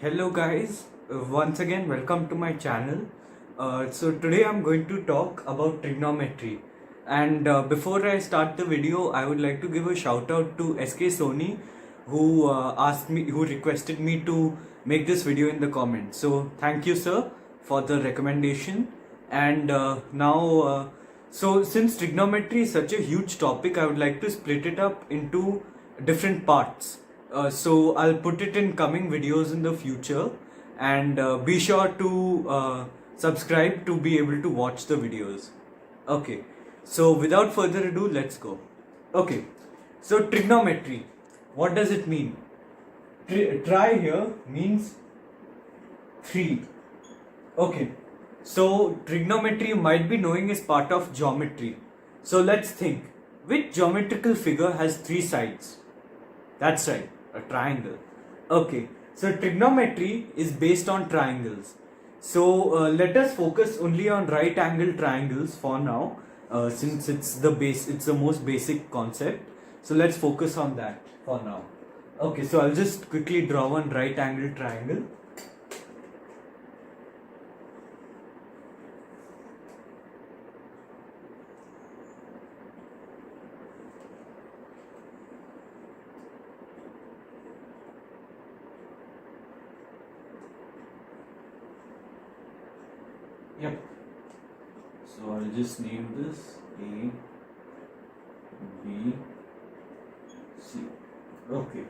Hello guys, once again welcome to my channel. So today I'm going to talk about trigonometry, and before I start the video I would like to give a shout out to SK Sony who requested me to make this video in the comments. So thank you sir for the recommendation. And so since trigonometry is such a huge topic, I would like to split it up into different parts. So I'll put it in coming videos in the future, and be sure to subscribe to be able to watch the videos. Okay, so without further ado, let's go. Okay, so trigonometry, what does it mean? Tri here means 3. Okay, so trigonometry you might be knowing is part of geometry. So let's think, which geometrical figure has 3 sides? That's right, a triangle. Okay, so trigonometry is based on triangles. So let us focus only on right angle triangles for now, since it's the most basic concept. So let's focus on that for now. Okay, so I'll just quickly draw one right angle triangle. Yep. So I'll just name this A, B, C. Okay.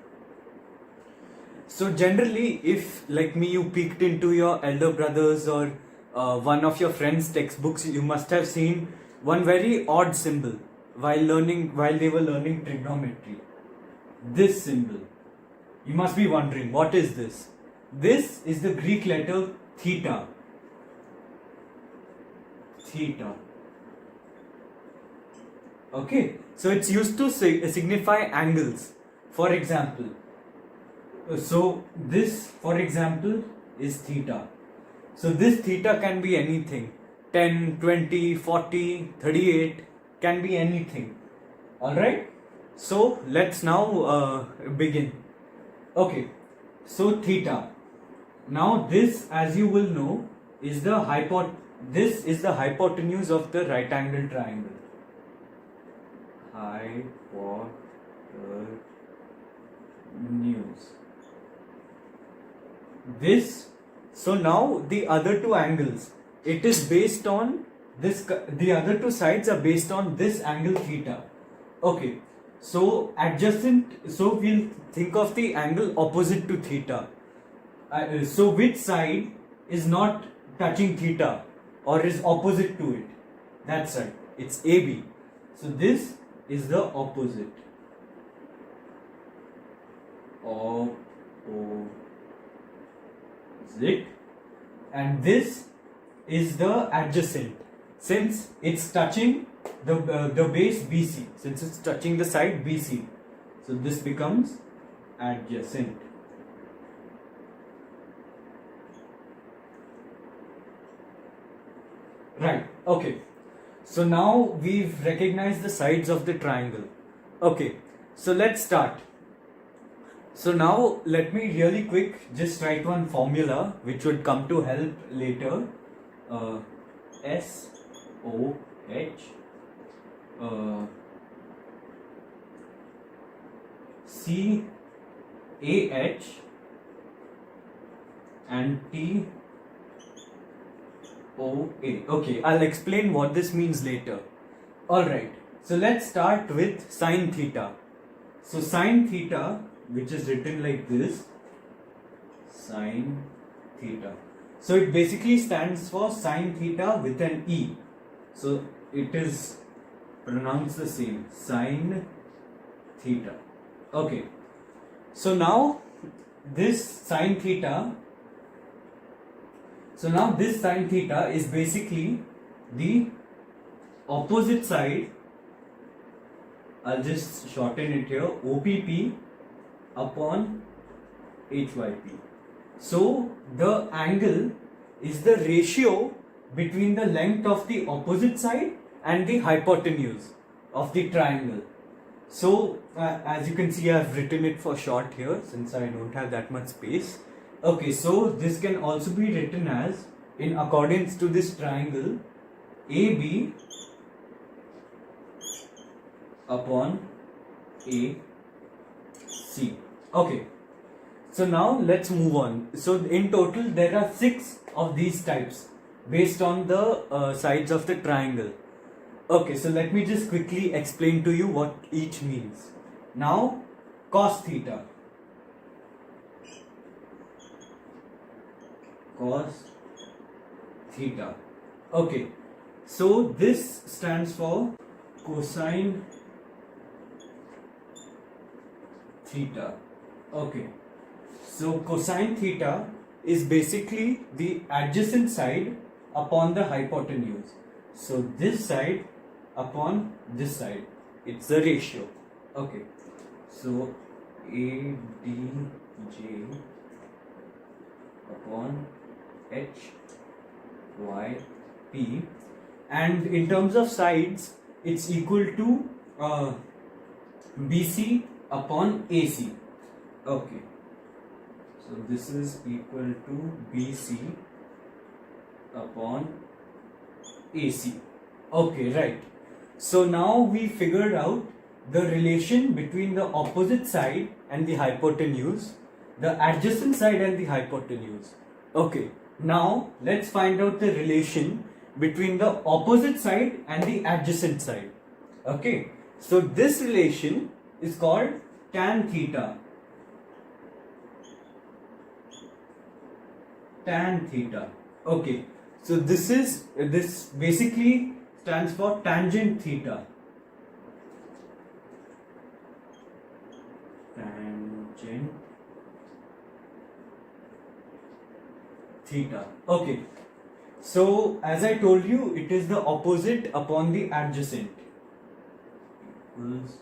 So generally, if like me, you peeked into your elder brother's or one of your friend's textbooks, you must have seen one very odd symbol while they were learning trigonometry. This symbol. You must be wondering, what is this? This is the Greek letter theta. Theta. Okay, so it's used to signify angles. For example, so this, for example, is theta. So this theta can be anything. 10, 20, 40, 38, can be anything. Alright, so let's now begin. Okay, so theta. Now this, as you will know, is the this is the hypotenuse of the right angle triangle. Hypotenuse. This, so now the other two angles, it is based on this, the other two sides are based on this angle theta. Okay, so adjacent, so we'll think of the angle opposite to theta. So which side is not touching theta or is opposite to it? That's right, it's AB. So this is the opposite. Opposite. And this is the adjacent, since it's touching the base BC, since it's touching the side BC. So this becomes adjacent. Right, okay. So now we've recognized the sides of the triangle. Okay, so let's start. So now let me really quick just write one formula which would come to help later. SOH CAH and TOA. Okay, I'll explain what this means later. Alright, so let's start with sine theta. So sine theta, which is written like this, sine theta. So it basically stands for sine theta with an E. So it is pronounced the same, sine theta. Okay, so now this sine theta, is basically the opposite side. I'll just shorten it here, OPP upon HYP. So the angle is the ratio between the length of the opposite side and the hypotenuse of the triangle. So as you can see, I've written it for short here since I don't have that much space. Okay, so this can also be written as, in accordance to this triangle, AB upon AC. Okay, so now let's move on. So in total there are 6 of these types based on the sides of the triangle. Okay, so let me just quickly explain to you what each means. Now, cos theta. Cos theta. Okay, so this stands for cosine theta. Okay, so cosine theta is basically the adjacent side upon the hypotenuse. So this side upon this side, it's the ratio. Okay, so ADJ upon HYP, and in terms of sides it's equal to BC upon AC. Okay, so this is equal to BC upon AC. Okay, right. So now we figured out the relation between the opposite side and the hypotenuse, the adjacent side and the hypotenuse. Okay, now let's find out the relation between the opposite side and the adjacent side. Okay, so this relation is called tan theta. Tan theta. Okay, so this basically stands for tangent theta. Tangent theta. Okay, so as I told you, it is the opposite upon the adjacent. Equals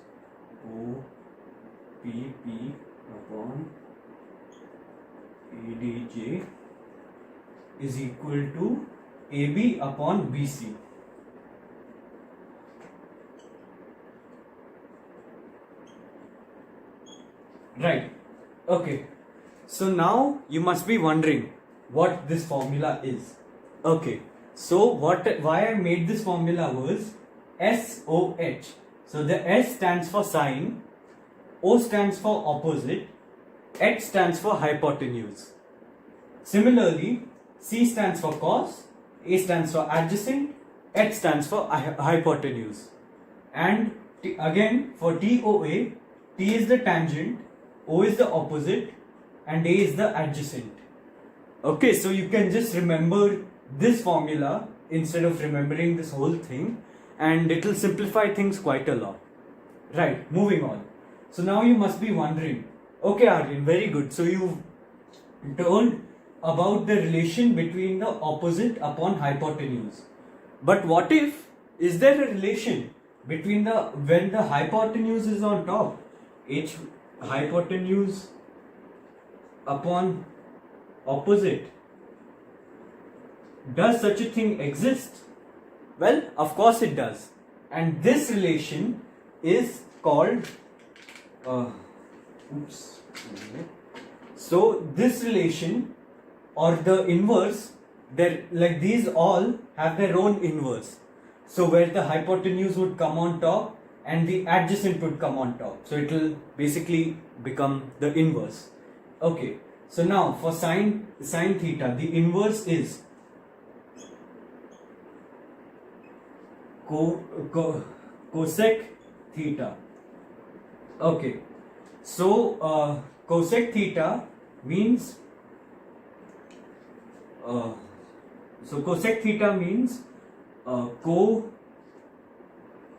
OPP upon ADJ is equal to AB upon BC. Right. Okay. So now you must be wondering what this formula is. Okay. So why I made this formula was SOH. So the S stands for sine, O stands for opposite, H stands for hypotenuse. Similarly, C stands for cos, A stands for adjacent, H stands for hypotenuse. And again for TOA, T is the tangent, O is the opposite, and A is the adjacent. Okay, so you can just remember this formula instead of remembering this whole thing, and it will simplify things quite a lot. Right, moving on. So now you must be wondering, okay Aryan, very good. So you told about the relation between the opposite upon hypotenuse. But what if, is there a relation between when the hypotenuse is on top, H hypotenuse upon opposite? Does such a thing exist? Well, of course it does. And this relation is called so this relation, or the inverse, like these all have their own inverse. So where the hypotenuse would come on top and the adjacent would come on top. So it will basically become the inverse. Okay. So now for sine theta, the inverse is cosec theta. Okay. So cosec theta means cosec theta means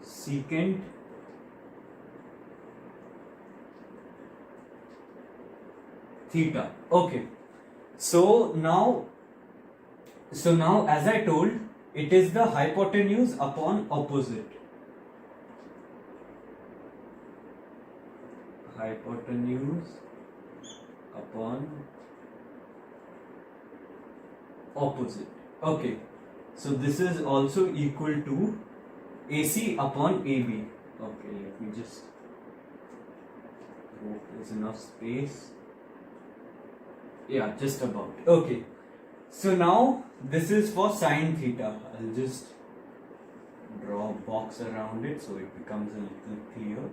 cosecant theta. Okay. So now as I told, it is the hypotenuse upon opposite. Hypotenuse upon opposite. Okay. So this is also equal to AC upon AB. Okay, let me just hope there's enough space. Yeah, just about. Okay. So now this is for sine theta. I'll just draw a box around it so it becomes a little clear.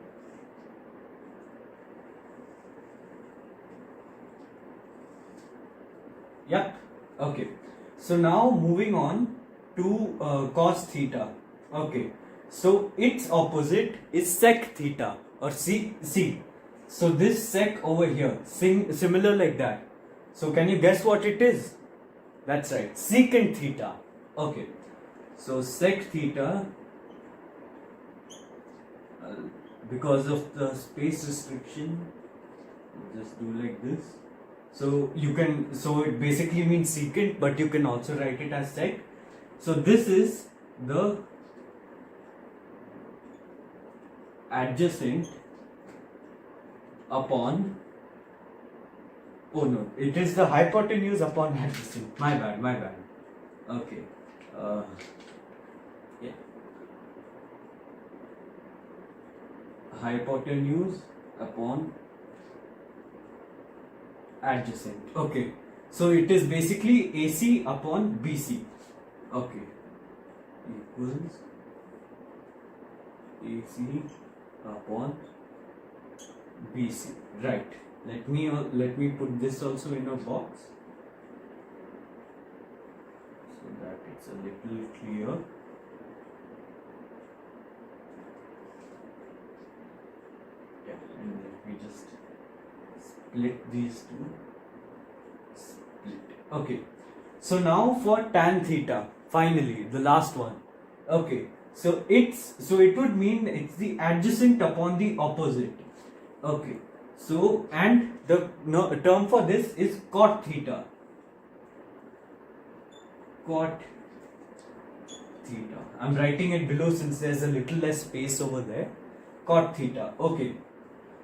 Yep. Okay. So now moving on to cos theta. Okay. So its opposite is sec theta or C. So this sec over here, similar like that. So can you guess what it is? That's right, secant theta. Okay. So sec theta, because of the space restriction, just do like this. So you can, so it basically means secant, but you can also write it as sec. So this is the adjacent upon, oh no, it is the hypotenuse upon adjacent. My bad. Okay. Yeah. Hypotenuse upon adjacent. Okay. So it is basically AC upon BC. Okay. Equals AC upon BC. Right. Let me put this also in a box so that it's a little clear. Yeah, and let me just split these two. Split. Okay. So now for tan theta, finally the last one. Okay. So it would mean it's the adjacent upon the opposite. Okay. So and the term for this is cot theta. Cot theta. I'm writing it below since there's a little less space over there. Cot theta. Okay.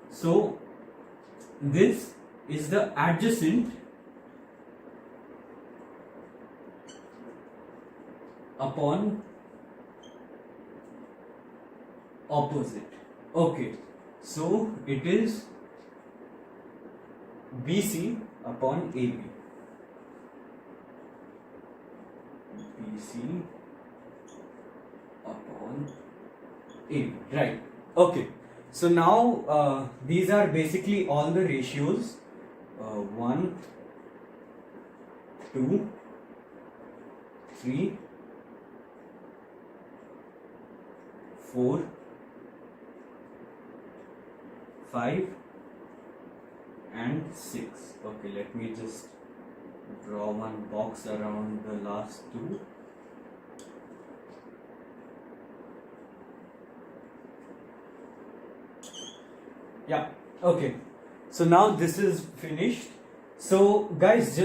So this is the adjacent upon opposite. Okay. So it is BC upon AB. BC upon AB. Right. Okay. So now these are basically all the ratios. 1, 2, 3, 4, 5 and 6. Okay, let me just draw one box around the last two. Yeah, okay. So now this is finished. So guys,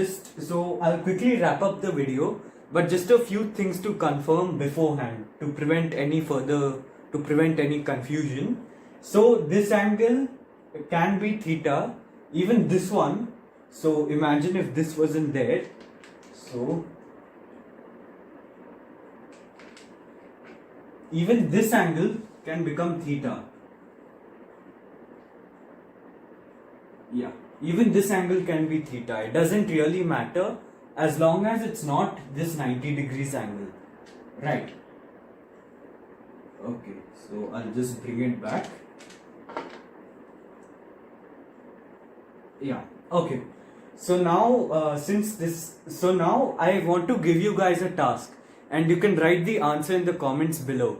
I'll quickly wrap up the video, but just a few things to confirm beforehand to prevent any confusion. So this angle can be theta, even this one. So imagine if this wasn't there. So even this angle can become theta. Yeah, even this angle can be theta. It doesn't really matter as long as it's not this 90 degrees angle. Right. Okay, so I'll just bring it back. Yeah, okay. So now now I want to give you guys a task and you can write the answer in the comments below.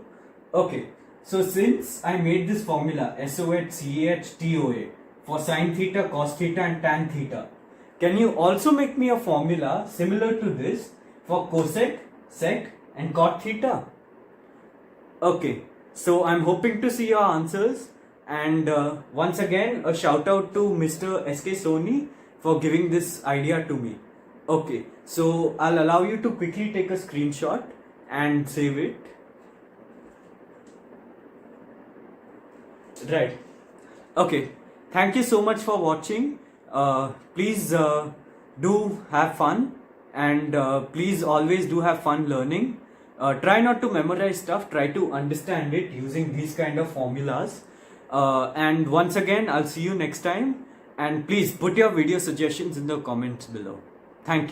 Okay, so since I made this formula SOH, CH, TOA for sine theta, cos theta and tan theta, can you also make me a formula similar to this for cosec, sec and cot theta? Okay, so I'm hoping to see your answers, and once again a shout out to Mr. SK Soni for giving this idea to me. Okay, so I'll allow you to quickly take a screenshot and save it. Right. Okay. Thank you so much for watching. Please do have fun, and please always do have fun learning. Try not to memorize stuff, try to understand it using these kind of formulas. And once again, I'll see you next time. and please put your video suggestions in the comments below. Thank you.